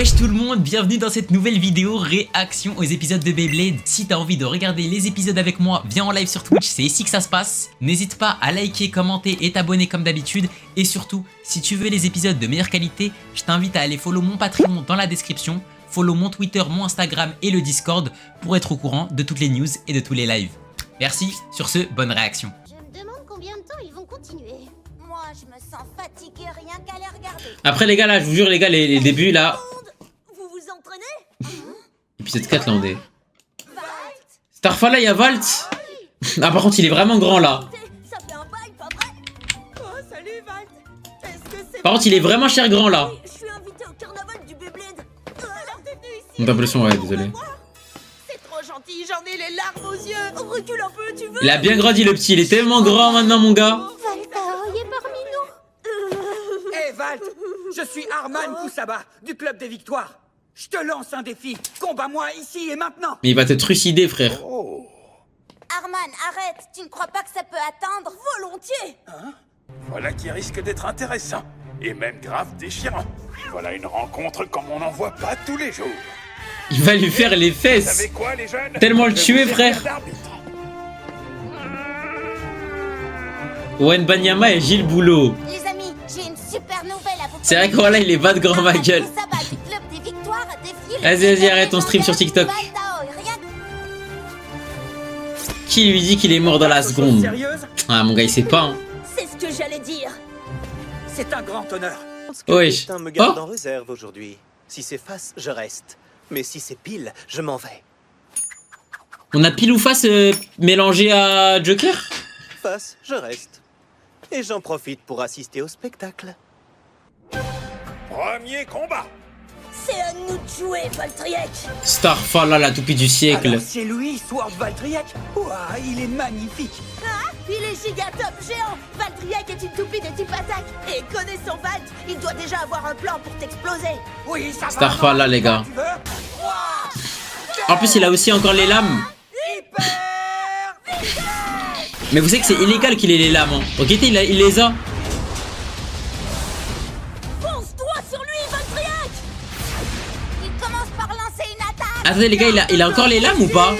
Wesh tout le monde, bienvenue dans cette nouvelle vidéo réaction aux épisodes de Beyblade. Si t'as envie de regarder les épisodes avec moi, viens en live sur Twitch, c'est ici que ça se passe. N'hésite pas à liker, commenter et t'abonner comme d'habitude. Et surtout, si tu veux les épisodes de meilleure qualité, je t'invite à aller follow mon Patreon dans la description, follow mon Twitter, mon Instagram et le Discord pour être au courant de toutes les news et de tous les lives. Merci, sur ce, bonne réaction. Je me demande combien de temps ils vont continuer. Moi, je me sens fatiguée rien qu'à les regarder. Après les gars là, je vous jure les gars, les débuts là... Vous vous entraînez? Épisode 4 là on est... Starfall là, il y a Valt. Ah par contre il est vraiment grand là. Ça fait un bail, pas vrai? Oh, salut Valt. Est-ce que c'est... Par contre il est vraiment cher grand là. Je suis invité au carnaval du Beyblade. Alors t'es venu ici? On tape le son, ouais, désolé. C'est trop gentil, j'en ai les larmes aux yeux. Recule un peu, tu veux? Il a bien grandi le petit, il est tellement grand maintenant mon gars. Valta, il est parmi nous. Hé Valt, je suis Arman Kusaba, du Club des Victoires. Je te lance un défi, combat-moi ici et maintenant. Mais il va te trucider frère. Arman, arrête. Tu ne crois pas que ça peut atteindre? Volontiers. Voilà qui risque d'être intéressant, et même grave déchirant. Voilà une rencontre comme on n'en voit pas tous les jours. Il va lui faire les Vous fesses. savez quoi les jeunes? Tellement le Je vais tuer, vous servir frère. d'arbitre. Owen Banyama et Gilles Boulot. Les amis, j'ai une super nouvelle à vous. C'est vrai que voilà il est bas de grand ma gueule. Kusaba du Club des Victoires défie. Vas-y, arrête ton stream sur TikTok. Qui lui dit qu'il est mort dans la seconde? Sérieuse? Ah mon gars il sait pas hein. C'est ce que j'allais dire. C'est un grand honneur. Wesh. Destin me garde Oh. en réserve aujourd'hui. Si c'est face, je reste. Mais si c'est pile, je m'en vais. On a pile ou face mélangé à Joker? Face, je reste. Et j'en profite pour assister au spectacle. Premier combat. C'est à nous de jouer, Valtriek. Starfall là, la toupie du siècle. Alors c'est lui, Sword Valtriek. Ouah, il est magnifique. Ah, il est giga top géant. Valtriek est une toupie de type attaque. Et connaissant Valt, il doit déjà avoir un plan pour t'exploser. Oui, ça va. Starfall là les gars. Tu veux? En plus il a aussi encore les lames. Hyper. Mais vous savez que c'est illégal qu'il ait les lames hein. Regardez il les a. Fonce-toi sur lui, Valtriek. Il commence par lancer une attaque. Attendez les gars il a encore les lames ou pas?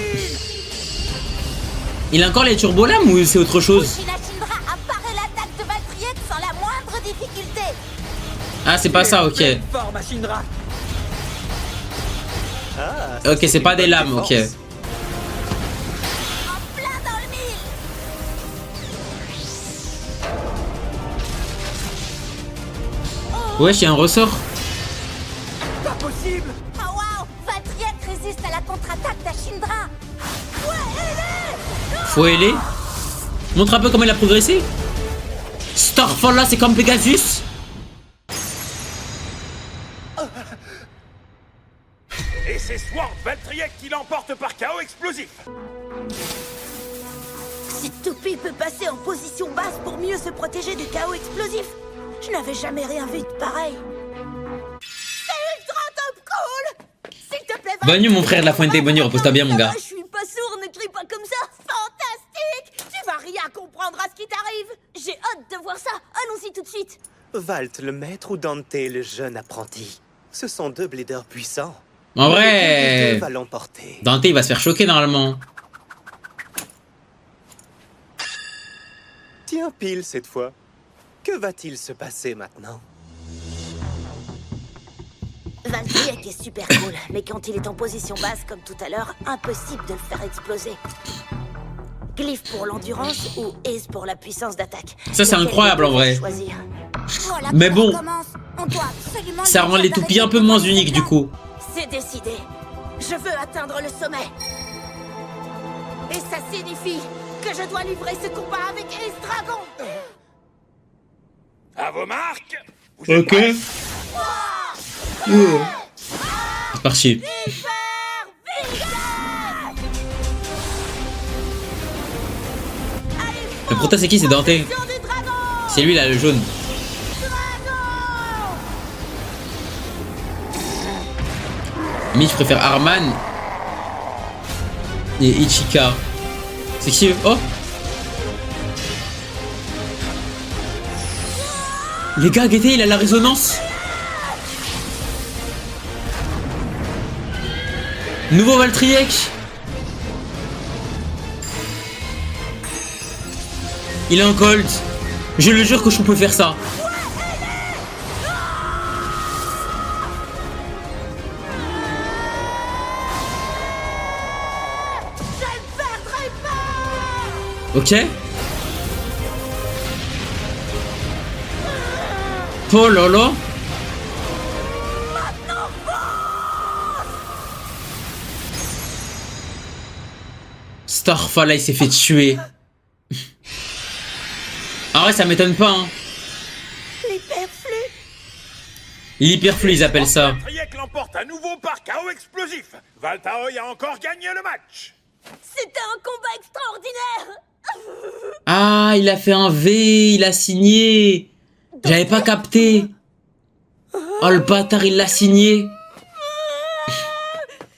Il a encore les turbo-lames ou c'est autre chose? Kushina Shindra apparaît l'attaque de Valtriek sans la moindre difficulté. Ah c'est pas ça, ok. Fort, Machindra. Ah, Ok c'est pas des lames, ok. défense. En plein dans le mille. Wesh, il y a un ressort. Pas possible. Oh wow, Valtriek résiste à la contre-attaque d'Ashindra. Faut ailer. Montre un peu comment il a progressé. Starfall là c'est comme Pegasus. Et c'est Sword Valtriek qui l'emporte par chaos explosif. Cette toupie peut passer en position basse pour mieux se protéger du chaos explosif. Je n'avais jamais rien vu de pareil. C'est ultra top cool. S'il te plaît, Bonne nuit mon frère de la Fuente, bonne nuit, repose-toi bien mon gars. Je suis pas sourd, ne crie pas comme ça. Fantastique. Tu vas rien comprendre à ce qui t'arrive. J'ai hâte de voir ça. Allons-y tout de suite. Valt le maître ou Dante le jeune apprenti. Ce sont deux bladers puissants. En Lequel des vrai, deux va l'emporter. Dante il va se faire choquer normalement. Tiens pile cette fois. Que va-t-il se passer maintenant? Valtriek est super cool, mais quand il est en position basse comme tout à l'heure, impossible de le faire exploser. Glyph pour l'endurance ou Ace pour la puissance d'attaque. Ça, c'est Lequel incroyable, en vrai. choisir. Voilà, Mais on bon, recommence. On doit absolument ça lui rend dire les toupies un d'arrêter peu de moins faire uniques ses du plans. coup. C'est décidé. Je veux atteindre le sommet. Et ça signifie que je dois livrer ce combat avec Ace Dragon. À vos marques. Vous êtes Ok. prêts? C'est parti. Hyper vite. Allez, Le prota c'est qui? C'est Dante. fonction du dragon. C'est lui là le jaune. Dragon. Limite je préfère Arman et Ichika. C'est qui eux? Oh. Les gars, regardez, il a la résonance. Nouveau Valtryek. Il est en cold. Je le jure que je peux faire ça. Ok. Oh là là. Starfall là il s'est fait tuer. Ah ouais ça m'étonne pas hein. L'hyperflux. L'hyperflux ils appellent ça. Valtryek l'emporte à nouveau par chaos explosif. Valtaoi a encore gagné le match. C'était un combat extraordinaire. Ah il a fait un V, il a signé. J'avais pas capté. Oh le bâtard il l'a signé.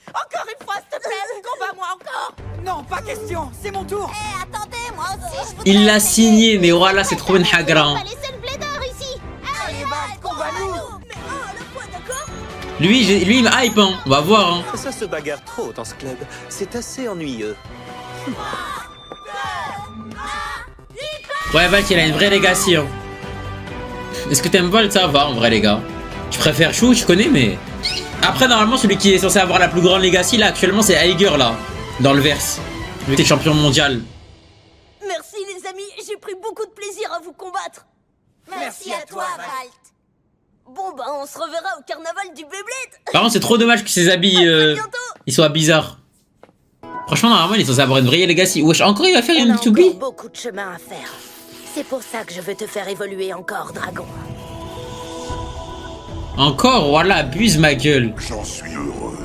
Encore une fois, s'il te plaît, combat-moi encore. Non, pas question, c'est mon tour. Eh, attendez, moi aussi, je voudrais Il l'a essayer. signé mais voilà c'est trop une hagra. On va laisser le blédard ici. Allez, va, combat-nous. Mais à la fois, d'accord? Lui il me hype hein. On va voir hein. Ça se bagarre trop dans ce club. C'est assez ennuyeux. Ouais Valt il a une vraie legacy hein. Est-ce que t'aimes Valt? Ça va en vrai les gars. Je préfère Chou, je connais mais... Après normalement celui qui est censé avoir la plus grande legacy là actuellement c'est Aiger là. Dans le verse. Lui qui est champion mondial. Merci, les amis, j'ai pris beaucoup de plaisir à vous combattre. Merci à toi, Valt. Bon, bah, on se reverra au carnaval du Beyblade. Par contre c'est trop dommage que ses habits À bientôt. ils soient bizarres. Franchement normalement il est censé avoir une vraie legacy. Wesh encore il va faire On une a 2B. encore beaucoup de chemin à faire. C'est pour ça que je veux te faire évoluer encore, Dragon. Encore voilà abuse ma gueule. J'en suis heureux.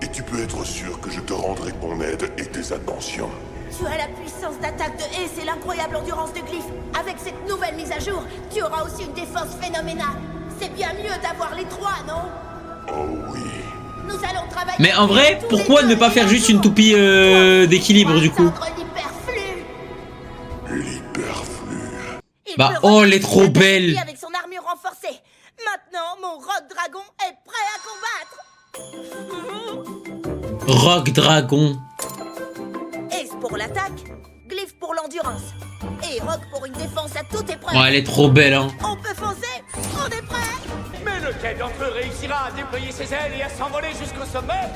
Et tu peux être sûr que je te rendrai ton aide et tes attentions. Tu as la puissance d'attaque de Ace et l'incroyable endurance de Glyph. Avec cette nouvelle mise à jour, tu auras aussi une défense phénoménale. C'est bien mieux d'avoir les trois, non? Oh oui. Nous allons travailler... Mais en vrai tous pourquoi les ne deux pas et faire un juste jour. une toupie d'équilibre du coup? Atteindre l'hyperflux. L'hyperflux. Il Bah, peut oh, elle est relancer trop la belle. Galaxie avec son armure renforcée. Maintenant, mon Rock Dragon est prêt à combattre. Rock Dragon. Ace pour l'attaque, Glyph pour l'endurance. Et Rock pour une défense à toute épreuve. Oh elle est trop belle hein. On peut foncer? On est prêt? Mais lequel d'entre eux réussira à déployer ses ailes et à s'envoler jusqu'au sommet?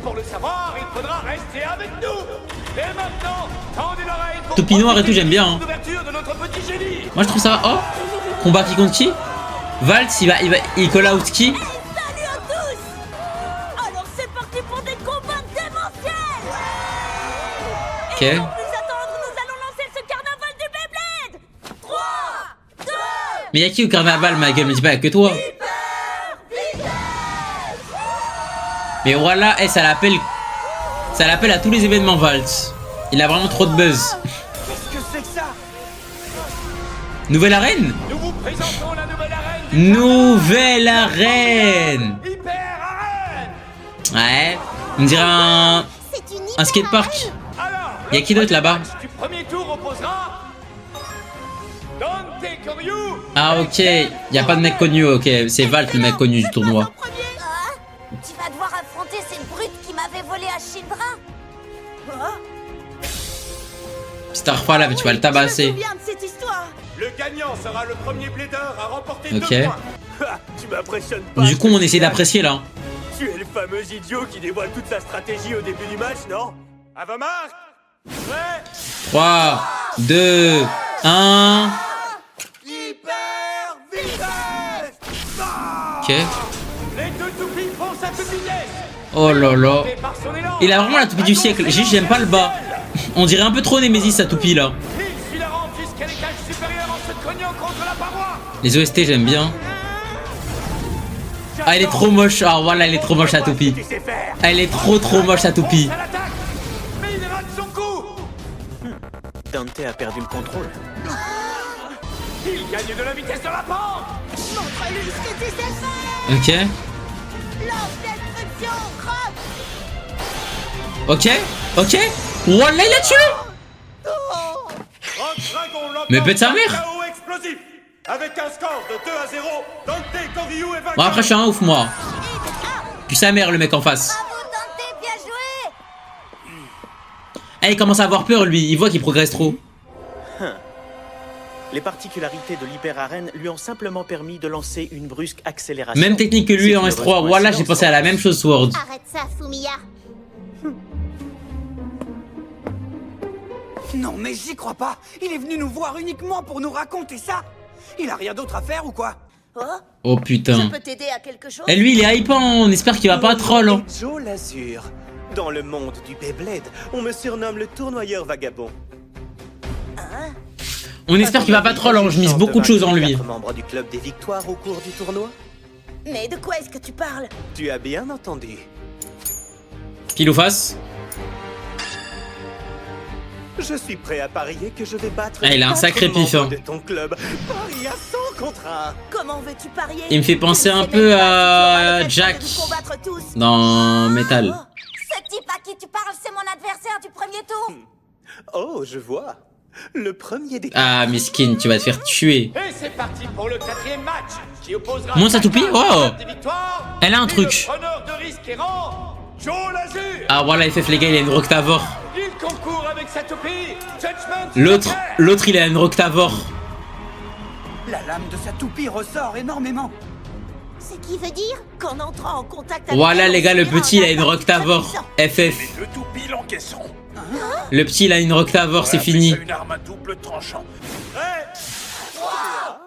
Pour le savoir, il faudra rester avec nous. Et maintenant, tendez l'oreille pour Toupie noire et tout, j'aime bien, hein. l'ouverture de notre petit génie. Moi je trouve ça... Oh. Combat qui contre qui? Valt il call out qui? Salut à tous! Alors c'est parti pour des combats démentiels! Ok. Et sans plus attendre, nous allons lancer ce carnaval du Beyblade! 3, 2, Mais y'a qui au carnaval ma gueule? Me dis pas y'a que toi. Mais voilà, ça l'appelle à tous les événements Valt. Il a vraiment trop de buzz. Qu'est-ce que c'est que ça? Nouvelle arène? Nous vous présentons la nouvelle arène du Nouvelle arène! Hyper Arène. Ouais. On dirait un skatepark. Alors, Y'a qui d'autre là-bas? le match du premier tour opposera Dante Koryu. Ah ok, y'a pas de mec connu, ok. C'est Valt le mec connu du tournoi. Tu vas devoir affronter cette brute qui m'avait volé à Shindra. Starfall là, mais tu vas le tabasser. Je me souviens de cette histoire. Le gagnant sera le premier blader à remporter Ok. 2 points. Ha, tu m'impressionnes pas. Du coup on essaie d'apprécier là. Tu es le fameux idiot qui dévoile toute sa stratégie au début du match, non? À vos marques. Prêt. 3, 2, 1. Hyper vitesse. Ok. Les deux toupies foncent à toute vitesse. Oh là là. Et par son élan, Il a vraiment la toupie du siècle. Juste j'aime pas le bas. On dirait un peu trop Nemesis sa toupie là. il suit la rampe jusqu'à l'étage supérieur en se cognant contre la paroi. Les OST j'aime bien. Ah elle est trop moche. Ah voilà elle est trop moche sa toupie. Tu sais faire. Elle est trop moche sa toupie. À l'attaque. Mais il rate son coup. Dante a perdu le contrôle. Il gagne de la vitesse dans la pente. Montre-lui ce que tu sais faire. Ok. Lance destruction, croque. Ok. Ok. Wallah il a tué. Rock Dragon l'emporte Mais pète sa par mère. KO explosif. Avec un score de 2-0, Dante Koryu est vainqueur. Bon après je suis un ouf moi. Puis sa mère le mec en face. Bravo Dante, bien joué. Ah, il commence à avoir peur, lui. Il voit qu'il progresse trop. Les particularités de l'hyperarène lui ont simplement permis de lancer une brusque accélération. Même technique que lui en S3. Voilà, j'ai pensé à la même chose, Sword. Arrête ça, Fumiya. Non, mais j'y crois pas. Il est venu nous voir uniquement pour nous raconter ça. Il a rien d'autre à faire ou quoi? Oh, Oh je putain. peux t'aider à quelque chose? Et lui, il est hypant. On espère qu'il va pas troll. Hein. Joe l'Azur. Dans le monde du Beyblade, on me surnomme le tournoyeur vagabond. On espère qu'il va pas troll. Hein. Je mise beaucoup de choses en lui. Membre du club des victoires au cours du tournoi. Mais de quoi est-ce que tu parles? Tu as bien entendu. Pile ou face? Je suis prêt à parier que je vais battre. Ah, il a un sacré pif, hein. De ton club. Paris à 100 contre 1. Comment veux-tu parier? Il me fait penser un peu à Jack dans Metal. Ce type à qui tu parles, c'est mon adversaire du premier tour. Oh, je vois. Le premier des... Ah, miskin, tu vas te faire tuer. Et c'est parti pour le 4e match qui opposera Monte sa toupie. Oh, des victoires. elle a un Et truc. le preneur de risque errant, Joe l'Azur. Ah voilà, FF les gars, il a une Roctavore. Il concourt avec sa toupie. Judgment. L'autre, il a une Roctavore. La lame de sa toupie ressort énormément. Ce qui veut dire qu'en entrant en contact avec Voilà elle, les on gars, le subira petit, il a un une impact Roctavore. puissant. FF. Les deux toupies l'encaisseront. Le petit, il a une Roctavore, c'est On appelle fini. ça une arme à double tranchant.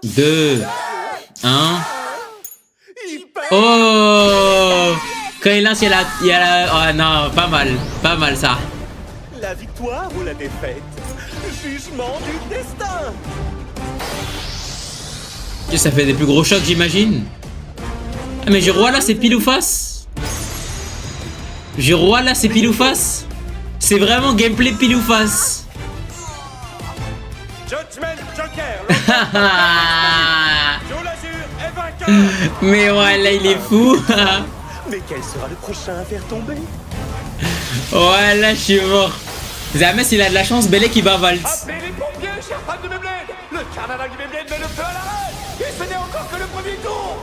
2, 1. Oh! Quand il lance, il y a la... Oh non, pas mal ça. La victoire ou la défaite? Jugement du destin. Ça fait des plus gros chocs, j'imagine. Ah mais Giroud là, c'est pile ou face. Giroud là, c'est pile ou face. C'est vraiment gameplay pile ou face. Judgment Joker. Joe l'Azur est vainqueur. Mais ouais, là, il est fou. Mais quel sera le prochain à faire tomber? Ouais, là, je suis mort. Jamais s'il a de la chance, Belek il va Valt. Appelez les pompiers, chers fans de Beyblade. Le carnaval du Beyblade met le feu à l'arène. Et ce n'est encore que le premier tour.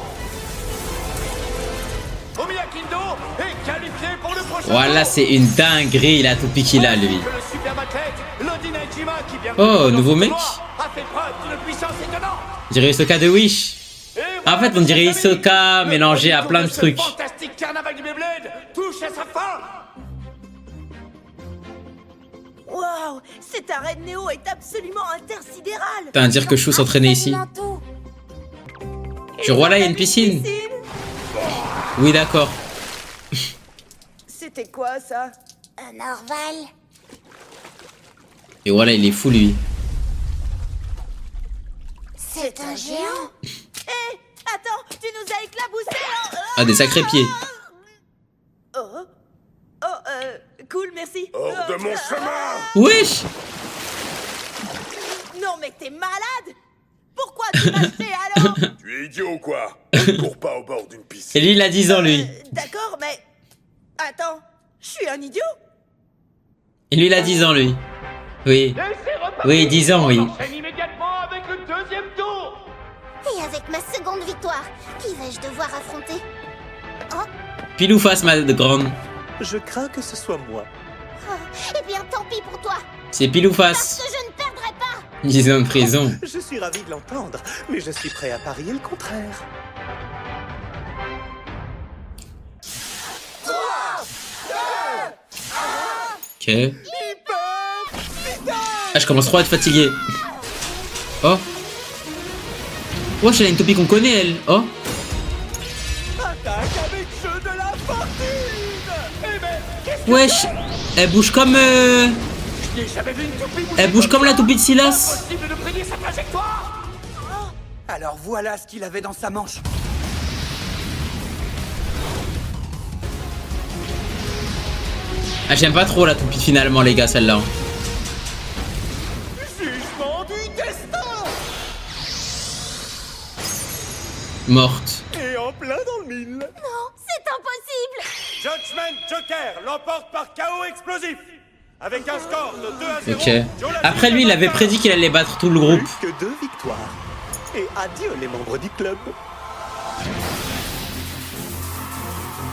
Fumiya Kindo est qualifié pour le prochain Voilà, tour. c'est une dinguerie, la toupie qu'il a, lui. Que le superbe athlète, Lodi Najima, qui vient de Oh, dans nouveau ce mec. tournoi, a fait preuve d'une puissance étonnante. On dirait Hisoka de Wish. Et En fait, on dirait mes amis, Hisoka le mélangé à premier plein de tour ce trucs. fantastique carnaval du Beyblade touche à sa fin. Waouh, cette arène Néo est absolument intersidérale. T'as à dire que Chou s'entraînait ici. Absolument tout. Je vois là, il y a une piscine. Oui, d'accord. C'était quoi ça? Un orval. Et voilà, il est fou, lui. C'est un géant. Hé, attends, tu nous as éclaboussé. Ah, des sacrés pieds. Cool, merci. Hors de mon chemin! Wesh. Non mais t'es malade. Pourquoi tu m'as fait alors? Tu es idiot ou quoi? Ne cours pas au bord d'une Et piscine. lui, il a 10 ans, lui. D'accord, mais... Attends, je suis un idiot? Et lui, il a 10 ans, lui. Oui. Et c'est reparti. Oui, 10 ans, oui. On enchaîne immédiatement avec le deuxième tour. Et avec ma seconde victoire, qui vais-je devoir affronter? Pile ou face, ma grande. Je crains que ce soit moi. Eh bien, tant pis pour toi, C'est pile ou parce face. que je ne perdrai pas. 10 ans de prison. Je suis ravi de l'entendre, mais je suis prêt à parier le contraire. Ok. Ah, je commence trop à être fatigué. Oh. Wesh, elle a une toupie qu'on connaît, elle. Oh. Attaque avec jeu de la fortune. Wesh. Elle bouge comme... Je n'ai jamais vu une toupie bouger Elle bouge comme la toupie de Silas. Impossible de prédire sa trajectoire. Alors voilà ce qu'il avait dans sa manche. Ah, j'aime pas trop la toupie finalement, les gars, celle-là. Jugement du destin. Morte. Et en plein dans le mille. Non, c'est impossible. Judgment Joker l'emporte par KO explosif. Avec un score de 2-0. Ok. Joe l'Azur Après, lui, il avait vainqueur. prédit qu'il allait battre tout le groupe. Plus que 2 victoires. Et adieu les membres du club.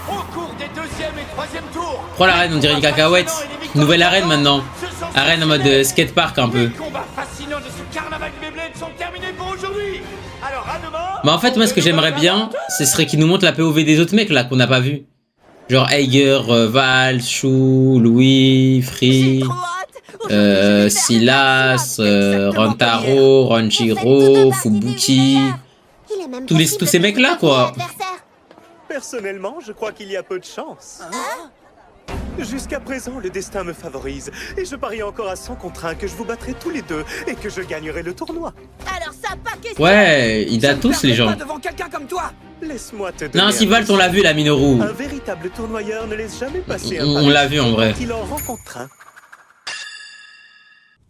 Au cours des deuxième et troisième tours. Prends l'arène, on dirait une cacahuète. Nouvelle arène maintenant. Ce Arène en mode skatepark un peu. Les combats fascinants de ce carnaval Beyblade sont terminés pour aujourd'hui. Alors à demain. Bah en fait moi ce que j'aimerais bien, ce serait qu'ils nous montrent la POV des autres mecs là qu'on n'a pas vu. Genre Eiger, Val, Chou, Louis, Free, Silas, Rantaro, Ranjiro, Fubuki. Tous ces mecs là quoi. Personnellement, je crois qu'il y a peu de chance. Jusqu'à présent, le destin me favorise. Et je parie encore à 100 contre 1 que je vous battrai tous les deux et que je gagnerai le tournoi. Alors ça, pas question. Ouais, ils datent tous les gens. Pas devant quelqu'un comme toi. Laisse-moi te donner Non, si Valt on l'a vu la Minoru. un véritable tournoyeur ne laisse jamais passer un On l'a vu en vrai. qu'il en rencontre un.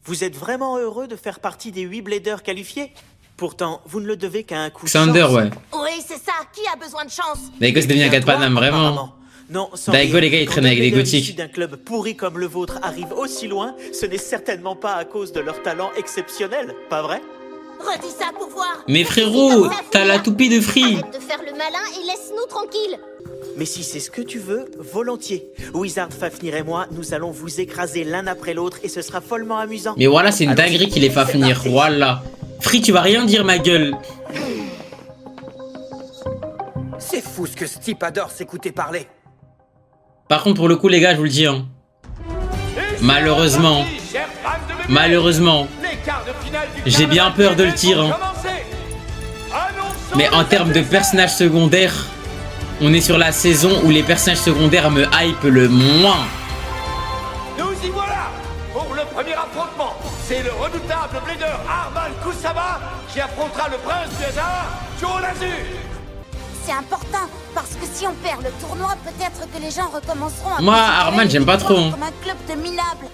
Vous êtes vraiment heureux de faire partie des 8 bladers qualifiés? Pourtant, vous ne le devez qu'à un coup de Xander chance. ouais. Oui, c'est ça. Qui a besoin de chance? Daigo c'est devenu un gars de Paname vraiment. Apparemment. Non, sans Daigo, rire, les gars, ils quand traînent avec des blader gothiques. issus d'un club pourri comme le vôtre arrive aussi loin, ce n'est certainement pas à cause de leur talent exceptionnel, pas vrai? Redis ça pour voir. Mais frérot, t'as la toupie de Free. Arrête de faire le malin et laisse-nous tranquilles. Mais si c'est ce que tu veux, volontiers. Wizard Fafnir et moi, nous allons vous écraser l'un après l'autre et ce sera follement amusant. Mais voilà, c'est une dinguerie qu'il les fait finir. Voilà. Free, tu vas rien dire ma gueule. C'est fou ce que ce type adore s'écouter parler. Par contre, pour le coup, les gars, je vous le dis, hein. Malheureusement, malheureusement, j'ai bien peur de le dire, hein. Mais en termes de personnages secondaires, on est sur la saison où les personnages secondaires me hype le moins. Nous y voilà pour le premier affrontement. C'est le redoutable blader Arman Kusaba qui affrontera le prince du hasard, Joe Lazur. C'est important, parce que si on perd le tournoi, peut-être que les gens recommenceront à... Moi, considérer Arman, j'aime pas trop, hein. comme un club de minables.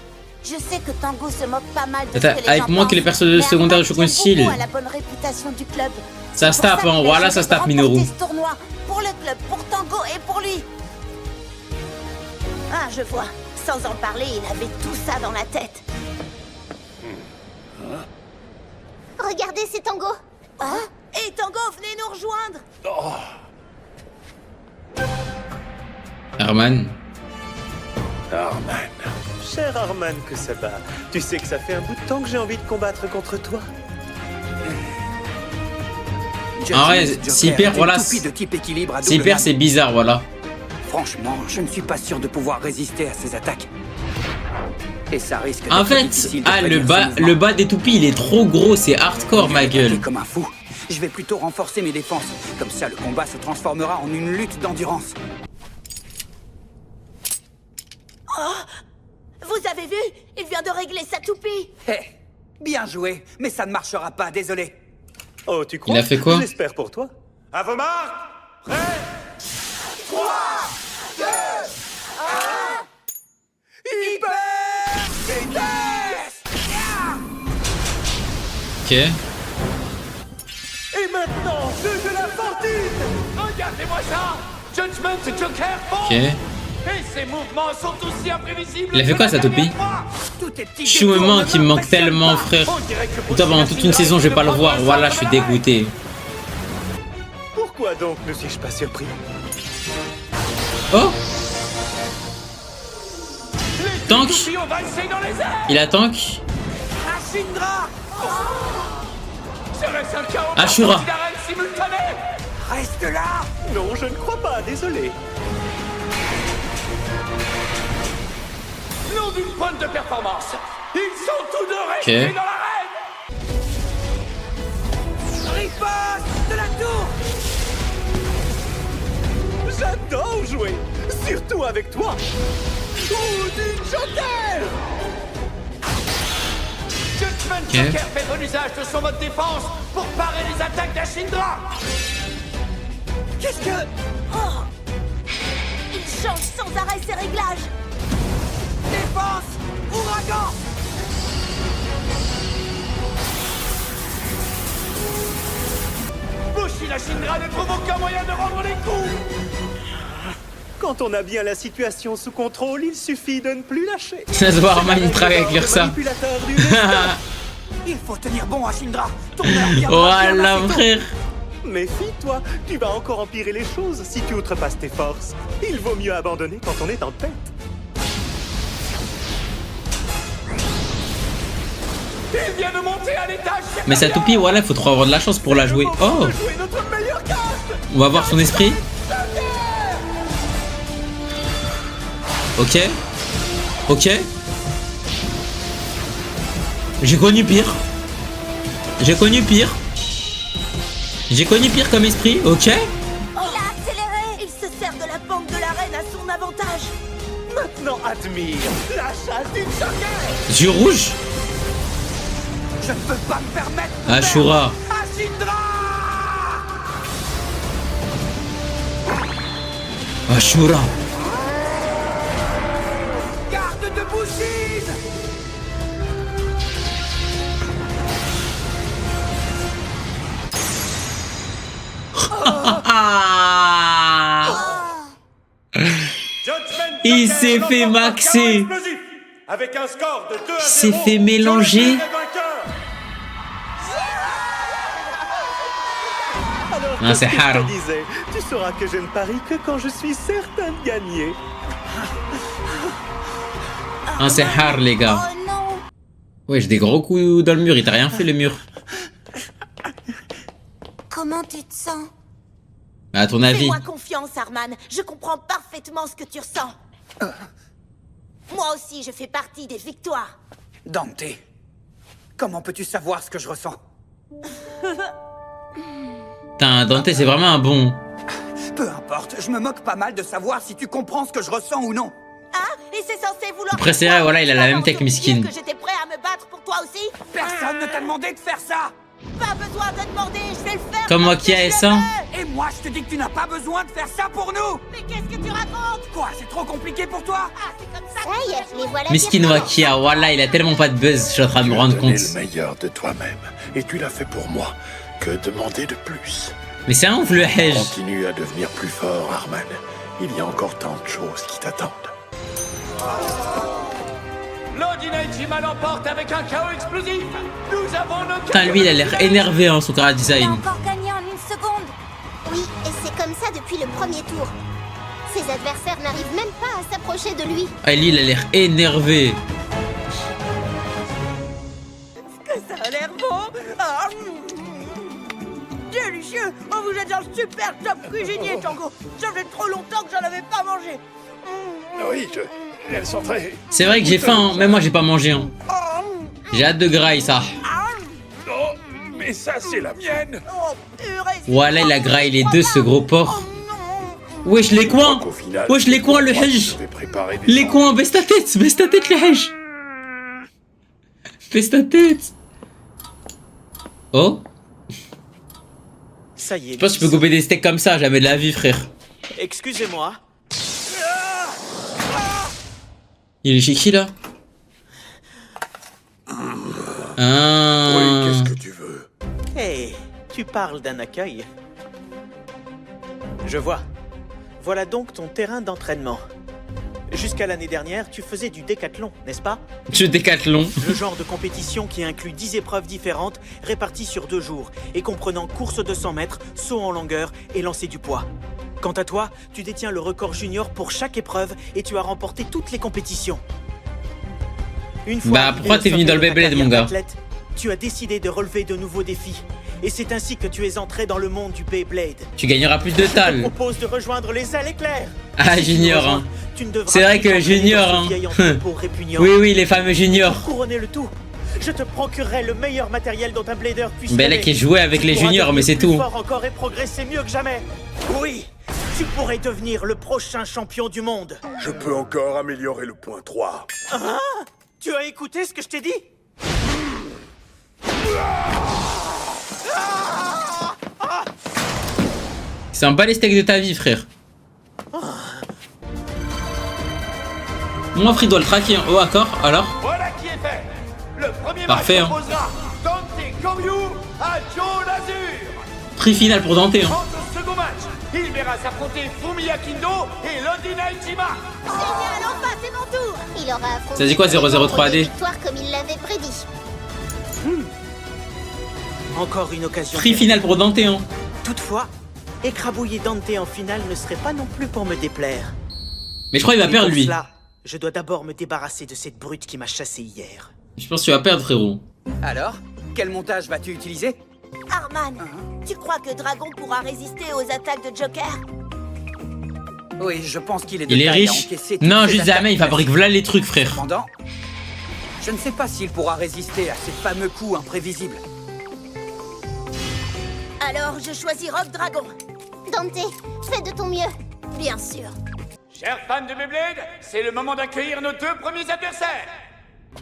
Je sais que Tango se moque pas mal de Attends, ce que les avec gens moi que les pensent, personnages mais secondaires de Arman Shogun tient Steel. beaucoup à la bonne réputation du club. Ça se C'est pour tape, ça hein. qu'il a Voilà, choisi ça se de tape, remporter Minoru. ce tournoi, pour le club, pour Tango et pour lui. Ah, je vois. Sans en parler, il avait tout ça dans la tête. Regardez, c'est Tango. Hein? Et Tango, venez nous rejoindre. Arman. Arman. Cher Arman Kusaba, tu sais que ça fait un bout de temps que j'ai envie de combattre contre toi. En vrai, Joker s'il est perd, une voilà. toupie de type équilibre à S'il double perd, lame. c'est bizarre, voilà. Franchement, je ne suis pas sûr de pouvoir résister à ces attaques. Et ça risque En d'être fait, difficile de ah, prédire ses mouvements. le bas des toupies, il est trop gros, c'est hardcore, Je ma vais attaquer gueule. comme un fou. Je vais plutôt renforcer mes défenses. Comme ça, le combat se transformera en une lutte d'endurance. Vous avez vu? Il vient de régler sa toupie. Hé, bien joué, mais ça ne marchera pas, désolé. Oh, tu crois? Il a fait quoi? J'espère pour toi. À vos marques. Prêt. Ok. Et maintenant, jeu de la fortune! Regardez-moi ça. Judgment Joker fond. Ok. Et ses mouvements sont aussi imprévisibles. Il a fait que quoi, la sa toupie? dernière fois. Tous tes petits Chou me détours manque, ne il me manque m'impressionnent tellement, pas. frère. On dirait que Putain, pendant toute une saison, je vais pas le voir. Voilà, je suis dégoûté. Pourquoi donc ne suis-je pas surpris? Oh, Les Tank. toupies ont valsé dans les airs. il a tank. Ashindra, Serait-ce un chaos Ashura. parti d'arène simultané? reste là. Non, je ne crois pas, désolé. Nom d'une bonne de performance. Ils sont tous deux restés Ok. dans l'arène. Riposte de la tour. J'adore jouer, surtout avec toi. Oh, du Joker! Judgment Ok. Joker fait bon usage de son mode défense pour parer les attaques d'Ashindra. Qu'est-ce que... Oh! Il change sans arrêt ses réglages. Défense, ouragan. Bushin Ashindra ne trouve aucun moyen de rendre les coups. Quand on a bien la situation sous contrôle, il suffit de ne plus lâcher. Ça se voit, Arman, il travaille avec l'URSA. Manipulateur du destin. Il faut tenir bon, Ashindra. Ton heure viendra bien Voilà, assez tôt. frère. Méfie-toi, tu vas encore empirer les choses si tu outrepasses tes forces. Il vaut mieux abandonner quand on est en tête. Il vient de monter à l'étage. Mais sa toupie, voilà, faut trop avoir de la chance pour la jouer. Oh, on va voir son esprit. Ok. Ok. J'ai connu pire. J'ai connu pire. J'ai connu pire comme esprit, ok. Il a accéléré. Il se sert de la pente de l'arène à son avantage. Maintenant, admire la chasse d'une choquette. Yeux rouges. Je ne peux pas me permettre de Ashura. perdre. Ashindra. Ashura. Garde de Bouchine. Il s'est fait maxer. Avec un score de 2 à 0. Il s'est fait mélanger. Alors, Non, c'est qu'est-ce que hard. je te disais, tu sauras que je ne parie que quand je suis certain de gagner. Ah, c'est hard, les gars. Oh non. Ouais, j'ai des gros coups dans le mur. Il t'a rien fait, le mur. Comment tu te sens? À ton avis. Fais-moi confiance, Arman. Je comprends parfaitement ce que tu ressens. Moi aussi, je fais partie des victoires. Dante, comment peux-tu savoir ce que je ressens? Putain, Dante, c'est vraiment un bon. Peu importe, je me moque pas mal de savoir si tu comprends ce que je ressens ou non. Hein? Et c'est censé vouloir... Après, c'est vrai, voilà, il a la même tech, miskin. Que j'étais prêt à me battre pour toi aussi? Personne ne t'a demandé de faire ça. Pas besoin de demander, je vais le faire. Comme moi parce qui que ai je ça. le veux. Et moi, je te dis que tu n'as pas besoin de faire ça pour nous. Mais qu'est-ce que tu racontes? Quoi, c'est trop compliqué pour toi? Ah, c'est comme ça. Ça y est, les voilà. Miskin Wakia, voilà, il a tellement pas de buzz, je suis en train de me rendre compte. le meilleur de toi-même, et tu l'as fait pour moi. Que demander de plus? Mais c'est un ouf le hedge. Continue à devenir plus fort, Arman. Il y a encore tant de choses qui t'attendent. L'Odinajima l'emporte avec un chaos explosif. Nous avons nos... Putain, lui, il a l'air énervé, hein, son cara Il a design. encore gagné en 1 seconde. Oui, et c'est comme ça depuis le premier tour. Ses adversaires n'arrivent même pas à s'approcher de lui. Ah, lui, il a l'air énervé. Que ça a l'air bon. Ah, délicieux. Oh, vous êtes un super top cuisinier, Tango. Ça fait trop longtemps que j'en avais pas mangé. Oui, elles sont très... C'est vrai que j'ai faim, hein. Même moi, j'ai pas mangé. Hein. J'ai hâte de graille, ça. Oh, mais ça, c'est la mienne. Oh, purée. Voilà, il a graille les deux, ce gros porc. Wesh, les coins. Au final, Wesh, les coins, le hedge. je vais préparer des Les coins, baisse ta tête, le hedge. Baisse ta tête. Oh, Ça y est. je pense que tu peux couper des steaks comme ça, jamais de la vie, frère. Excusez-moi. Il est chez qui, là? Ah. Oui, qu'est-ce que tu veux? Hey, tu parles d'un accueil. Je vois. Voilà donc ton terrain d'entraînement. Jusqu'à l'année dernière, tu faisais du décathlon, n'est-ce pas? Je décathlon. Le genre de compétition qui inclut 10 épreuves différentes réparties sur 2 jours et comprenant course de 100 mètres, saut en longueur et lancer du poids. Quant à toi, tu détiens le record junior pour chaque épreuve et tu as remporté toutes les compétitions. Une fois Bah, arrivé pourquoi au t'es venu sommet dans le de ta Beyblade, mon carrière gars? d'athlète, tu as décidé de relever de nouveaux défis. Et c'est ainsi que tu es entré dans le monde du Beyblade. Tu gagneras plus de Je te tal. propose de rejoindre les ailes éclairs. Ah, Si tu Junior, rejoins, hein. tu ne devras C'est vrai plus que t'entraîner Junior, dans ce hein. vieil entrepôt répugnant. Oui, oui, les fameux juniors. Pour couronner le tout, je te procurerai le meilleur matériel dont un blader puisse Ben là, rêver. qui jouait avec Tu les pourras juniors, mais c'est devenir tout. plus fort encore et progresser mieux que jamais. Oui, tu pourrais devenir le prochain champion du monde. Je peux encore améliorer le point 3. Hein? Tu as écouté ce que je t'ai dit? C'est un bas les steaks de ta vie, frère. Moi, Free doit le traquer. Hein. Oh, d'accord, alors. Voilà qui est fait. Le premier Parfait, match hein. opposera Dante Koryu à Joe Lazur. Prix final pour Dante. Hein. Quant au second match, il verra s'affronter Fumiya Kindo et l'Odinajima. Génial, enfin, c'est mon tour. Il aura affronté Ça dit quoi, 003D? des victoires comme il l'avait prédit. Encore une occasion. Prix final pour Dante. Hein. Toutefois, écrabouiller Dante en finale ne serait pas non plus pour me déplaire. Mais je crois qu'il va Et perdre, pour lui. cela, je dois d'abord me débarrasser de cette brute qui m'a chassé hier. Je pense que tu vas perdre, frérot. Alors, quel montage vas-tu utiliser? Arman, tu crois que Dragon pourra résister aux attaques de Joker? Oui, je pense qu'il est de Il est taille à riche? encaisser Non, toutes ces juste jamais, attaques. il fabrique voilà les trucs, frère. Cependant, je ne sais pas s'il pourra résister à ces fameux coups imprévisibles. Alors, je choisis Rock Dragon. Dante, fais de ton mieux. Bien sûr. Chers fans de Beyblade, c'est le moment d'accueillir nos 2 premiers adversaires.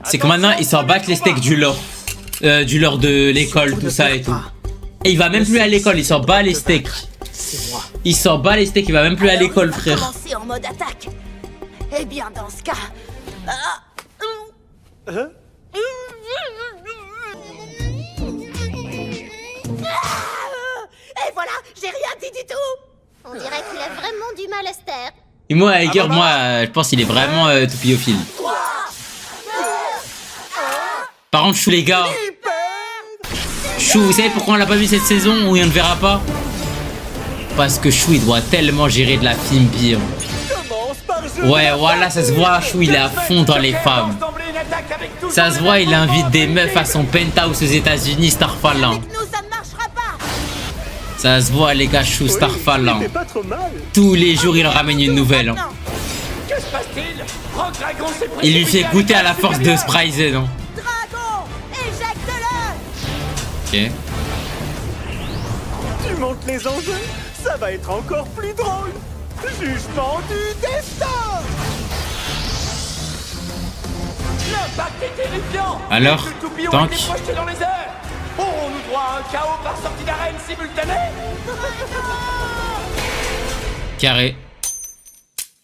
C'est que maintenant, ils s'en battent les steaks du lore. Du lore de l'école, tout ça et tout. Et il va même plus à l'école, il s'en bat les steaks. C'est moi. Il s'en bat les steaks, il va même plus à l'école, Alors, il frère. faut commencer en mode attaque. Eh bien, dans ce cas... Hein? Et voilà, j'ai rien dit du tout. On dirait qu'il a vraiment du mal à se taire. Et moi, Edgar, je pense qu'il est vraiment toupiophile. Par contre, Chou, les gars. Chou, vous savez pourquoi on l'a pas vu cette saison ou on ne verra pas? Parce que Chou, il doit tellement gérer de la fille pire. Commence par je... Ouais, voilà, ça se voit, Chou, il est à fond dans les femmes. Ça se voit, il invite des meufs à son penthouse aux États-Unis, Starfall. Avec nous, ça ne marchera pas. Ça se voit, les gars, Chou, Starfall. C'est pas trop mal. Tous les jours, il ramène une nouvelle. Maintenant. Que se passe-t-il? Rock Dragon s'est Il lui fait précipité goûter à avec la force de supérieur. Spryzen. Dragon, éjecte-le. Ok. Tu montes les enjeux, ça va être encore plus drôle. Jugement du destin. L'impact est terrifiant. Alors, Le toupillon tank. a été projeté dans les airs. Aurons-nous droit à un chaos par sortie d'arène simultanée? Carré.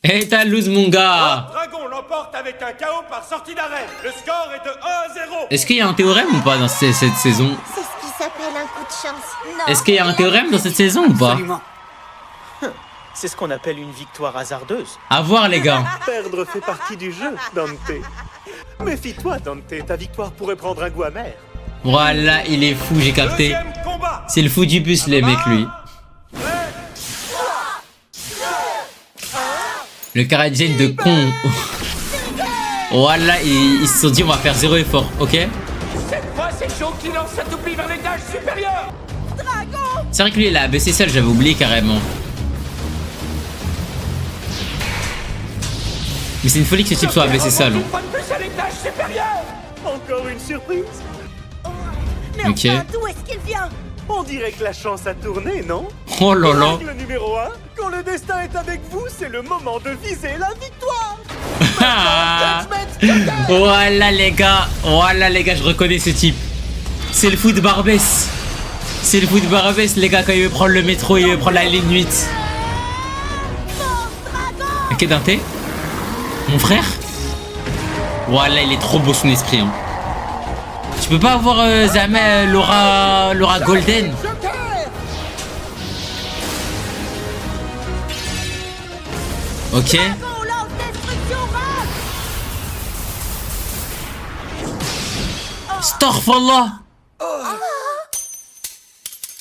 Et t'as loose, mon gars. Dragon l'emporte avec un chaos par sortie d'arène. Le score est de 1-0. Est-ce qu'il y a un théorème ou pas dans cette saison? C'est ce qui s'appelle un coup de chance. Non. Est-ce qu'il y a un théorème dans cette saison ou pas? Absolument. C'est ce qu'on appelle une victoire hasardeuse. À voir, les gars. Perdre fait partie du jeu, Dante. Méfie-toi, Dante, ta victoire pourrait prendre un goût amer. Voilà, il est fou, j'ai capté. Deuxième combat. C'est le fou du bus, les mecs, lui. Le Canadien de con. Voilà, ils se sont dit on va faire 0 effort, ok? Cette fois, c'est Joe qui lance sa toupie vers l'étage supérieur. C'est vrai que lui il a abaissé seul, j'avais oublié carrément. Mais c'est une folie que ce type soit abaissé seul. Une fois de plus à l'étage supérieur. Encore une surprise. Mais Ok. enfin, d'où est-ce qu'il vient? On dirait que la chance a tourné, non? Oh là là. Règle numéro 1, quand le destin est avec vous, c'est le moment de viser la victoire. Voilà les gars, je reconnais ce type. C'est le fou de Barbès. C'est le fou de Barbès, les gars, quand il veut prendre le métro, il veut prendre la ligne 8. Ok, Dante? Mon frère? Voilà, il est trop beau son esprit. Hein. Tu peux pas avoir jamais Laura Golden? Ok. Dragon lance destruction rage. Starfallah.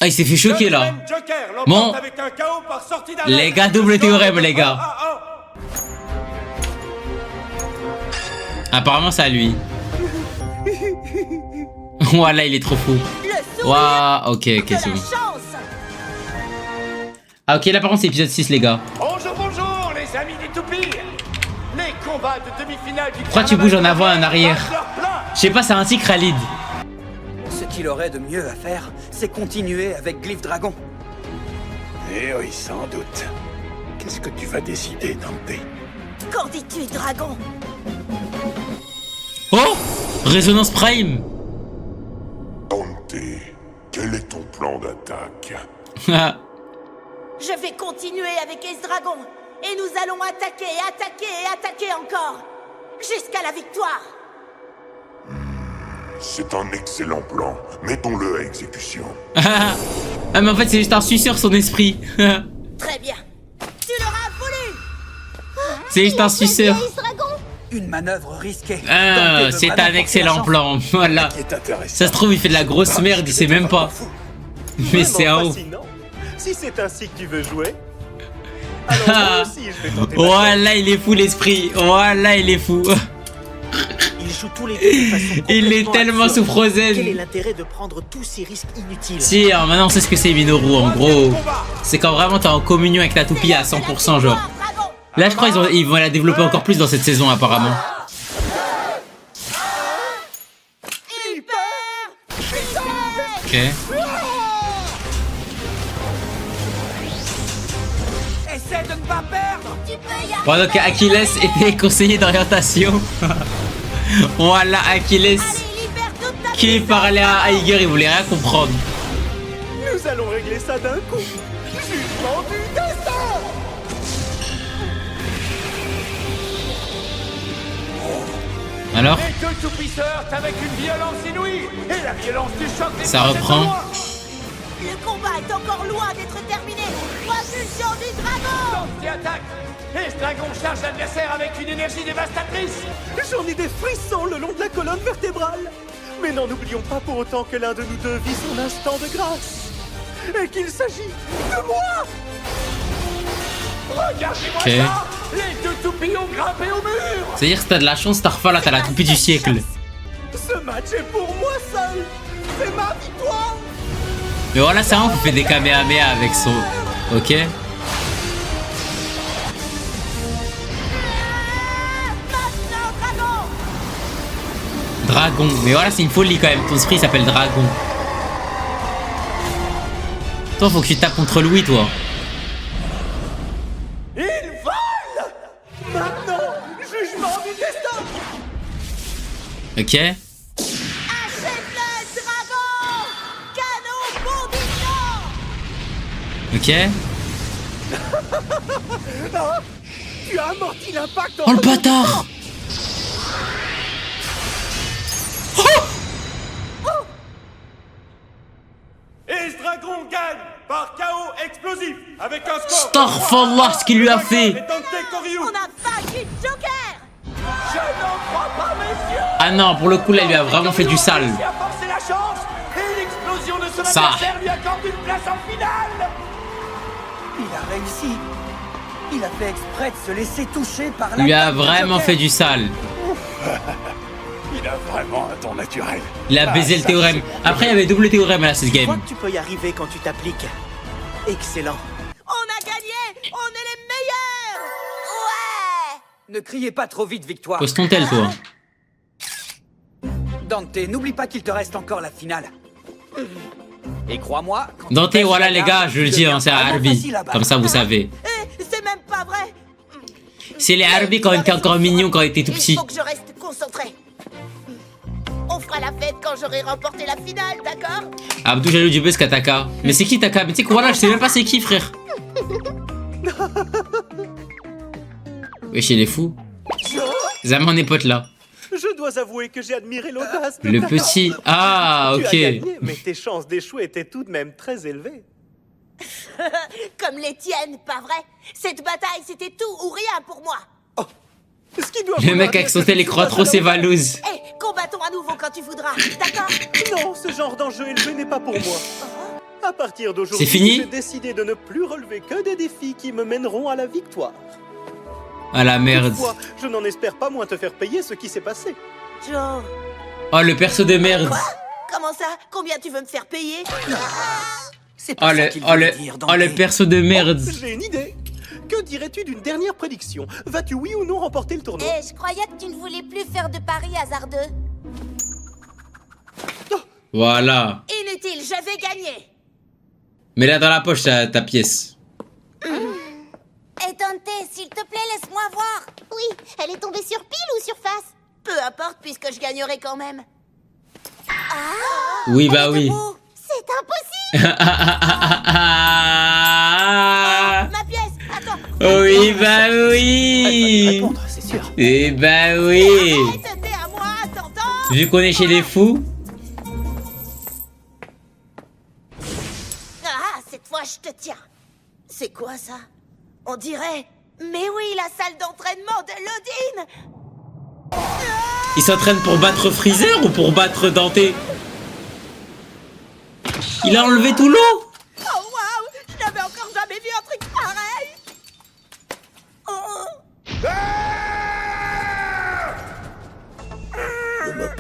Ah, il s'est fait choquer là. Joker l'emporte Bon. avec un chaos par sortie d'arène. Les gars, double théorème, les gars. Apparemment, c'est à lui. Voilà, il est trop fou. Le Waouh, ok, de c'est la bon. chance. Ah, ok, là par contre, c'est épisode 6, les gars. Bonjour, bonjour, les amis des toupies. Les combats de demi-finale du Pourquoi tu bouges en avant et en arrière? battent leur plein. Je sais pas, c'est un tic, Khalid. Ce qu'il aurait de mieux à faire, c'est continuer avec Glyph Dragon. Eh oui, sans doute. Qu'est-ce que tu vas décider, Dante? Qu'en dis-tu, Dragon? Oh, Résonance Prime. Dante, quel est ton plan d'attaque? Je vais continuer avec Ace Dragon. Et nous allons attaquer, attaquer et attaquer encore. Jusqu'à la victoire. C'est un excellent plan. Mettons-le à exécution. Ah, mais en fait, c'est juste un suceur, son esprit. Très bien. Tu l'auras voulu. C'est juste un suceur. Ace Dragon. Une manœuvre risquée. Ah, Dante c'est veut un vraiment excellent porter la plan. Voilà. Qui est intéressant. Ça se trouve, il fait de la grosse merde, il sait même pas. Mais c'est un Vraiment haut. fascinant. Si c'est ainsi que tu veux jouer, alors moi aussi je vais tenter ma chance. Voilà, il est fou l'esprit. Voilà, il est fou. Il échouent tous les deux de façon Il est complètement tellement absurde. sous Frozen. Quel est l'intérêt de prendre tous ces risques inutiles? Si, alors maintenant on sait ce que c'est Minoru en gros. C'est quand vraiment t'es en communion avec ta toupie à 100% genre. Là je crois ils vont la développer encore plus dans cette saison apparemment. Ok. Essaie de ne pas perdre. Tu peux y Bon donc Achilles était conseiller d'orientation. Voilà Achilles aller, libère toute ta qui parlait à Aiger, il voulait rien comprendre. Nous allons régler ça d'un coup. Jugement du destin. Alors Les deux toupisseurs avec une violence inouïe et la violence du choc des ça forces est reprend. en moi. Le combat est encore loin d'être terminé. Propulsion du dragon. Lance qui attaque. Et ce dragon charge l'adversaire avec une énergie dévastatrice. J'en ai des frissons le long de la colonne vertébrale. Mais n'en oublions pas pour autant que l'un de nous deux vit son instant de grâce. Et qu'il s'agit de moi. Regardez-moi Ok. ça. Les deux toupies ont grimpé au mur. C'est-à-dire que si t'as de la chance, Starfall là t'as la toupie du siècle. Ce match est pour moi seul. C'est ma victoire. Mais voilà, c'est vraiment qu'on fait des Kamehameha avec son. Ok. Maintenant, dragon. Dragon. Mais voilà, c'est une folie quand même. Ton esprit s'appelle Dragon. Toi, faut que tu tapes contre Louis, toi. Il vole. Maintenant, jugement du destin. Ok. Achève-le, dragon. Canon bondissant. Ok. Tu as amorti l'impact en Oh le bâtard. Et ce dragon gagne par chaos explosif avec un score. Starfallah, ce qu'il lui a fait. Et Dante Koryu. On a vaincu Joker. Je n'en crois pas, messieurs. Ah non, pour le coup, là, il lui a vraiment fait du sale. Il a forcé la chance et l'explosion de son Ça. adversaire lui accorde une place en finale. Il a réussi. Il a fait exprès de se laisser toucher par Il lui a l'attaque du vraiment Joker. fait du sale. Il a vraiment un ton naturel. Il a baisé le théorème. Après, il y avait double théorème à cette Je crois game. que tu peux y arriver quand tu t'appliques. Excellent. On a gagné. On est les meilleurs. Ouais. Ne criez pas trop vite, victoire. Pose ton tel, toi. Dante, n'oublie pas qu'il te reste encore la finale. Et crois-moi, quand tu Dante, baisses voilà la les garde, gars, je le tu dis, deviens hein, c'est à vraiment Harvey. facile à battre. Comme ça, vous savez. C'est même pas vrai. C'est les Harvey quand il était encore mignon, quand il était tout Il petit. faut que je reste concentré. On fera la fête quand j'aurai remporté la finale, d'accord? Abdou jaloux du buzz Kataka. Mais c'est qui Taka? Mais tu sais quoi, voilà, je sais même pas c'est qui, frère. Wesh, il est fou. Zaman est pote là. Je dois avouer que j'ai admiré l'audace de Le ta petit. part. Ah, Tu as ok. gagné, mais tes chances d'échouer étaient tout de même très élevées. Comme les tiennes, pas vrai? Cette bataille, c'était tout ou rien pour moi. Ce qui doit Le vouloir mec dire avec son que tel, il tu croit vas trop ses alors- valouses. Eh, combattons à nouveau quand tu voudras, d'accord? Non, ce genre d'enjeu élevé n'est pas pour moi. À partir d'aujourd'hui, C'est fini j'ai décidé de ne plus relever que des défis qui me mèneront à la victoire. Ah la merde. Toutefois, je n'en espère pas moins te faire payer ce qui s'est passé. Joe, Oh le perso de merde. comment ça? Combien tu veux me faire payer? C'est Oh pas ça le, qu'il oh le, voulait dire, Dante. oh le perso de merde. J'ai une idée. Que dirais-tu d'une dernière prédiction? Vas-tu oui ou non remporter le tournoi? Eh, je croyais que tu ne voulais plus faire de paris hasardeux. Voilà. Inutile, je vais gagner. Mets là dans la poche ta pièce. Eh, Dante, s'il te plaît, laisse-moi voir. Oui, elle est tombée sur pile ou sur face? Peu importe, puisque je gagnerai quand même. Oui Elle bah est oui. debout. C'est impossible. Ma pièce, attends. Oui bah Elle va oui. répondre, c'est sûr. Eh bah oui. C'était à moi, t'entends? Vu qu'on est chez les fous. Ah, cette fois, je te tiens. C'est quoi ça? On dirait... Mais oui, la salle d'entraînement de Lodin. Il s'entraîne pour battre Freezer ou pour battre Dante? Il a enlevé tout l'eau. Oh waouh, je n'avais encore jamais vu un truc pareil. Oh.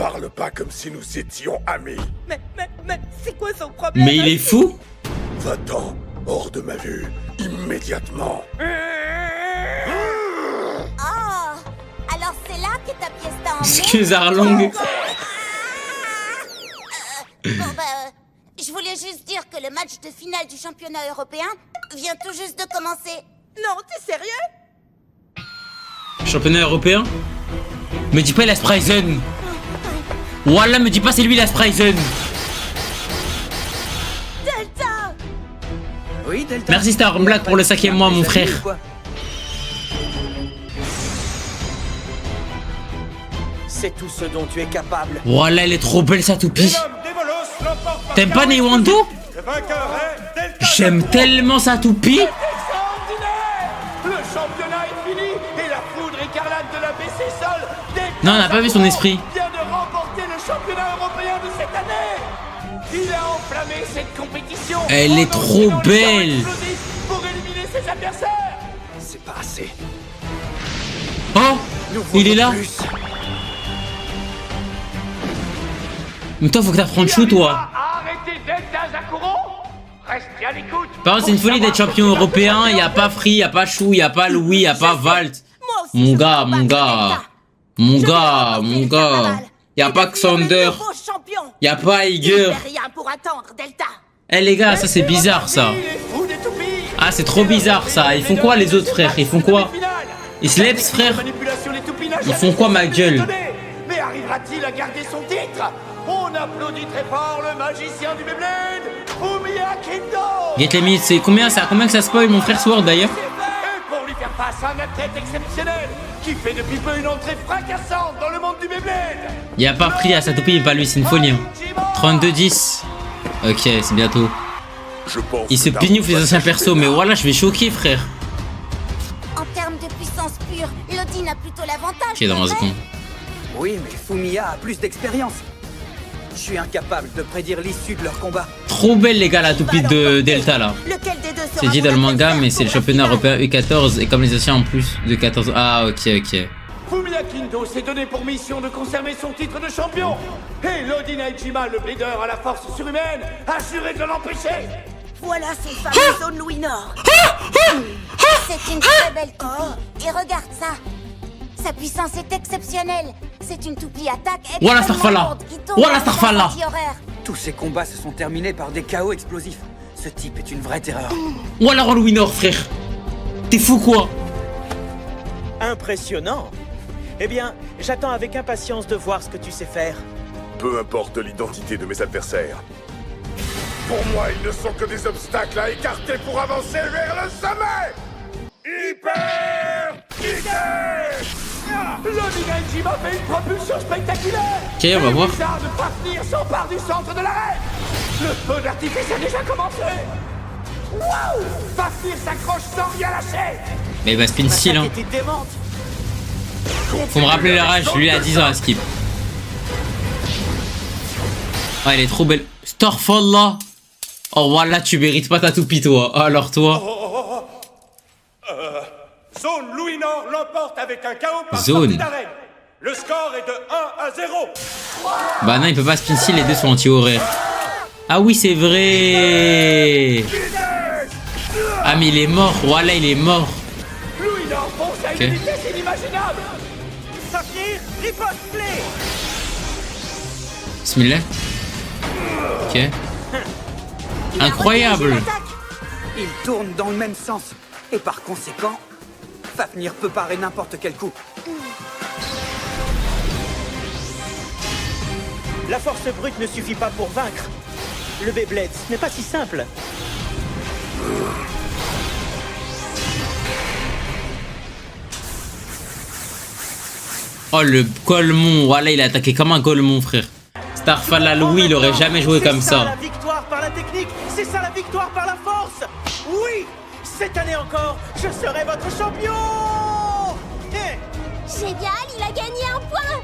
parle pas comme si nous étions amis. Mais c'est quoi son problème? Mais il est fou. Va-t'en, hors de ma vue, immédiatement. Oh, alors c'est là que ta pièce t'a emmené? Excuse Arlong. Bon je voulais juste dire que le match de finale du championnat européen vient tout juste de commencer. Non, t'es sérieux? Championnat européen? Me dis pas il a Spryzen. Wallah, me dis pas c'est lui la Spryzen. Delta! Oui, Delta. Merci Star Black pour le 5e mois, mon frère. C'est tout ce dont tu es capable. Wallah, elle est trop belle sa toupie. T'aimes pas Newando? J'aime tellement sa toupie. Le championnat est fini et la foudre écarlate de la BC Sol Non, on n'a pas vu son esprit. vient de remporter le championnat européen de cette année. Il a enflammé cette compétition. Elle est trop belle. Pour éliminer ses adversaires. C'est pas assez. Oh, il est là. Plus. Mais toi, faut que t'apprennes chou, toi. Arrêtez Delta Zakuro. Restez à l'écoute. Par contre, c'est une folie d'être champion européen. Y a pas Free, y a pas Chou, y a pas Louis, y a pas Valt. Moi aussi, Mon je gars, veux mon combattre gars. Delta. Mon Je vais gars, remporter mon le gars. carnaval. Y a Et pas devenir Xander. le nouveau champion. Y a pas Il Iger. fait rien pour attendre, Delta. Eh les gars, ça c'est bizarre ça. Ah, c'est trop bizarre ça. Ils font quoi les autres frères? Ils font quoi? Ils se lèvent frère? Ils font quoi ma gueule? Mais arrivera-t-il à garder son titre? On applaudit très fort le magicien du Beyblade, Fumiya Kindo. Get les minutes, c'est combien ça? Combien que ça spoil mon frère Sword d'ailleurs? Et pour lui faire face à un athlète exceptionnel qui fait depuis peu une entrée fracassante dans le monde du Beyblade. Y a pas Free à sa toupie, pas lui, c'est une folie. 32-10. Ok, c'est bientôt. Je pense Il se que pignoufle les Naruto anciens va persos, s'acheter mais là. voilà, je vais choquer frère. En termes de puissance pure, Lodin a plutôt l'avantage. Ok, dans un c'est vrai? second. Oui, mais Fumiya a plus d'expérience. Je suis incapable de prédire l'issue de leur combat. Trop belle les gars la toupie de Delta là. Lequel des deux sera C'est dit mon dans le manga, adversaire mais c'est le pour la championnat finale? européen U14 et comme les anciens en plus de 14. Ah, ok, ok. Fumiya Kindo s'est donné pour mission de conserver son titre de champion. Et Lodin Aijima, le bleeder à la force surhumaine, a juré de l'empêcher. Voilà son fameux zone Louis Nord. C'est une très belle toupie. Et regarde ça. Sa puissance est exceptionnelle. C'est une toupie attaque Voilà, extrêmement Starfalla. lourde qui tombe Voilà, dans Starfalla. un anti-horaire. Tous ces combats se sont terminés par des chaos explosifs. Ce type est une vraie terreur. Ou alors en Louis Nord frère. T'es fou quoi? Impressionnant. Eh bien, j'attends avec impatience de voir ce que tu sais faire. Peu importe l'identité de mes adversaires. Pour moi, ils ne sont que des obstacles à écarter pour avancer vers le sommet. Hyper Kicker! Lodin Aijima fait une propulsion spectaculaire. Ok, on va voir. Le blizzard de Fafnir s'empare du centre de l'arène. Le feu d'artifice a déjà commencé. Waouh! Fafnir s'accroche sans rien lâcher. Mais il va spin style hein. Était démente. Faut me rappeler la rage, lui à 10 ans à skip. Ah, elle est trop belle. Starfalla. Oh voilà, tu mérites pas ta toupie toi. Alors toi. Zone Louis Nord l'emporte avec un KO par Zone. sortie d'arène. Le score est de 1-0. Bah non, il peut pas spin style, les deux sont anti-horaires. Ah oui, c'est vrai. Ah mais il est mort, voilà, il est mort. Louis Nord fonce à Ok. une vitesse inimaginable. Fafnir, riposte play. Bismillah. Ok. Incroyable. Il tourne dans le même sens. Et par conséquent, Fafnir peut parer n'importe quel coup. La force brute ne suffit pas pour vaincre. Le Beyblade, ce n'est pas si simple. Oh le Golemon, voilà, il a attaqué comme un Golemon frère. Starfalla Louis, il aurait jamais joué comme C'est ça ça. la victoire par la technique, c'est ça la victoire par la force. Oui, cette année encore, je serai votre champion. Génial, il a gagné un point.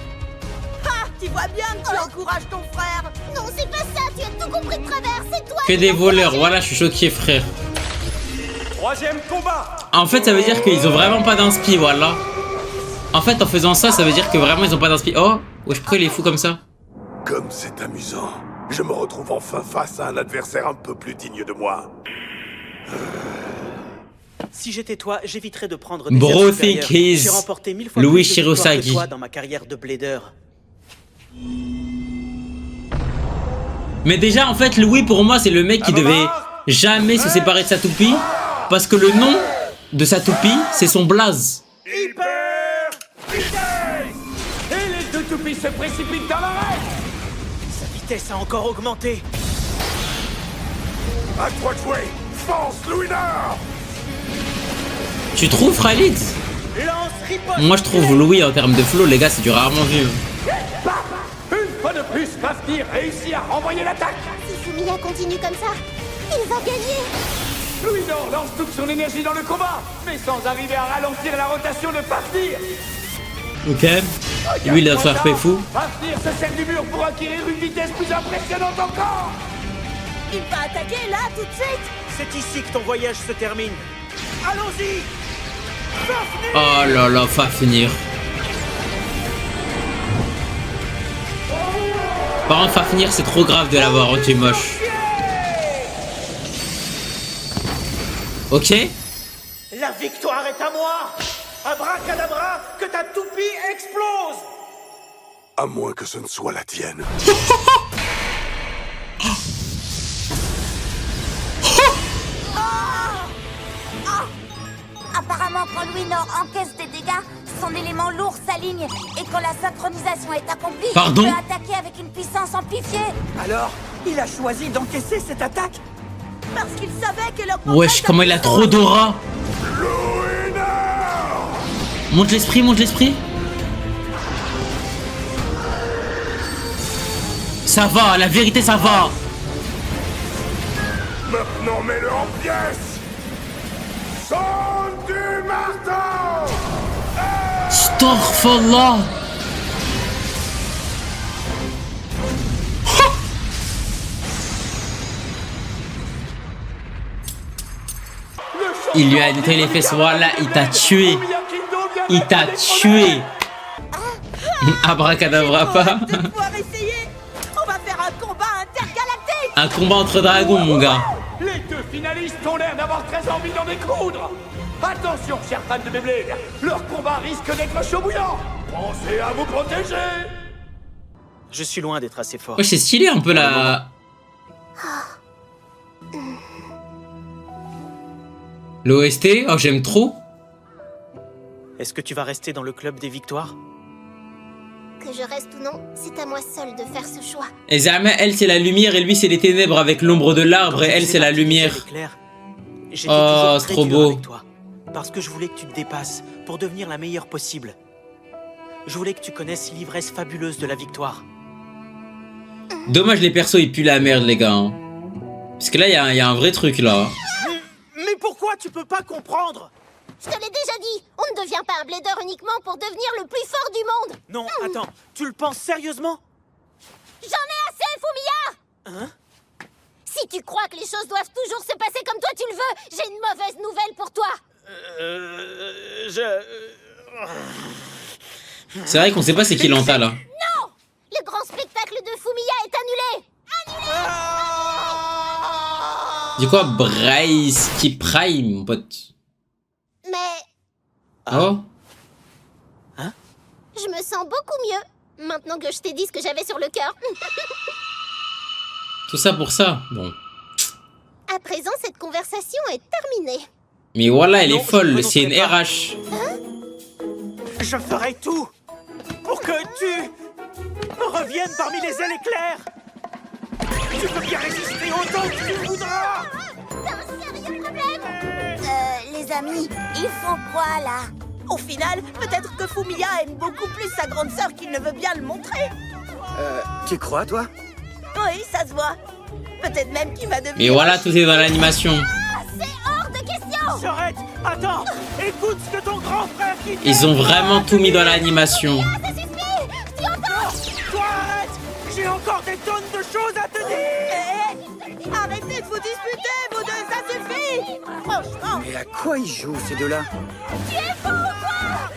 Ah, tu vois bien que tu encourages ton frère. Non, c'est pas ça, tu as tout compris de travers, c'est toi. Que des voleurs, voilà, je suis choqué frère. Troisième combat. En fait, ça veut dire qu'ils ont vraiment pas d'inspi, voilà. En fait, en faisant ça, ça veut dire que vraiment ils ont pas d'inspi. Oh, wesh, pourquoi il est fou comme ça? Comme c'est amusant. Je me retrouve enfin face à un adversaire un peu plus digne de moi. Si j'étais toi, j'éviterais de prendre des Bro airs think supérieurs. he's J'ai remporté 1000 fois Louis plus de victoires que Shirosaki. toi dans ma carrière de blader. Mais déjà, en fait, Louis, pour moi, c'est le mec qui devait jamais se séparer de sa toupie. Parce que le nom de sa toupie, c'est son blaze. Hyper vitesse! Et les deux toupies se précipitent dans l'arène! Sa vitesse a encore augmenté. À toi de jouer. Fonce, Louis Nord. Tu trouves, Khalid? Lance riposte. Moi, je trouve Louis, en termes de flow, les gars, c'est du rarement vu. Bam! Une fois de plus, Fafnir réussit à renvoyer l'attaque! Si Fumiya continue comme ça, il va gagner. Louis Nord lance toute son énergie dans le combat, mais sans arriver à ralentir la rotation de Fafnir! Ok. Lui, il a son RP fou. Fafnir se sert du mur pour acquérir une vitesse plus impressionnante encore! Il va attaquer là, tout de suite. C'est ici que ton voyage se termine. Allons-y. Oh là là, Fafnir. Par contre, Fafnir, c'est trop grave de l'avoir rendu moche. Ok. La victoire est à moi. Abracadabra, que ta toupie explose. À moins que ce ne soit la tienne. Apparemment, quand Louis Nord encaisse des dégâts, son élément lourd s'aligne. Et quand la synchronisation est accomplie, Pardon? il peut attaquer avec une puissance amplifiée. Alors, il a choisi d'encaisser cette attaque? Parce qu'il savait que leur Wesh, comment il a trop d'aura. Louis Nord. Monte l'esprit, monte l'esprit. Ça va, la vérité, ça va. Maintenant, mets-le en pièces. Sonne du marteau. Astaghfirullah. Il lui a nettoyé les fesses, voilà, il t'a tué. Il t'a tué. Abracadabra pas. de pouvoir essayer. On va faire un combat intergalactique. Un combat entre dragons, mon gars. Les deux finalistes ont l'air d'avoir très envie d'en découdre! Attention, chers fans de Beyblade, leur combat risque d'être chaud bouillant! Pensez à vous protéger! Je suis loin d'être assez fort. Ouais, c'est stylé un peu la... L'OST, oh j'aime trop. Est-ce que tu vas rester dans le club des victoires? Que je reste ou non, c'est à moi seule de faire ce choix. Et Zama, elle c'est la lumière et lui c'est les ténèbres avec l'ombre de l'arbre et elle c'est la lumière. Oh, c'est trop beau. Avec toi, parce que je voulais que tu te dépasses pour devenir la meilleure possible. Je voulais que tu connaisses l'ivresse fabuleuse de la victoire. Dommage les persos ils puent la merde les gars. Hein. Parce que là il y a un vrai truc là. Mais pourquoi tu peux pas comprendre? Je te l'ai déjà dit, on ne devient pas un blader uniquement pour devenir le plus fort du monde. Non, attends, tu le penses sérieusement? J'en ai assez, Fumiya. Hein? Si tu crois que les choses doivent toujours se passer comme toi tu le veux, j'ai une mauvaise nouvelle pour toi. C'est vrai qu'on sait pas c'est qui l'enta là. Non! Le grand spectacle de Fumiya est annulé. Annulé! Du quoi Bryce qui prime mon pote. Mais Oh. je me sens beaucoup mieux, maintenant que je t'ai dit ce que j'avais sur le cœur. Tout ça pour ça. Bon. À présent, cette conversation est terminée. Mais voilà elle Non, est folle, je ne c'est une renoncerai pas. RH. Je ferai tout pour que tu reviennes parmi les ailes éclairs. Tu peux bien résister autant que tu le voudras. T'as un sérieux problème? Les amis, ils font quoi là? Au final, peut-être que Fumiya aime beaucoup plus sa grande sœur qu'il ne veut bien le montrer. Tu crois, toi? Oui, ça se voit. Peut-être même qu'il va devenir... Mais voilà tout est dans l'animation. Ah, c'est hors de question! Sorette, attends, écoute ce que ton grand frère qui fait. Ils ont vraiment tout mis dans l'animation. Ça suffit! Tu entends? Toi, arrête. J'ai encore des tonnes de choses à te dire. Arrêtez de vous disputer, vous deux, ça suffit! Franchement, Mais à quoi ils jouent, ces deux-là? Tu es fou, toi!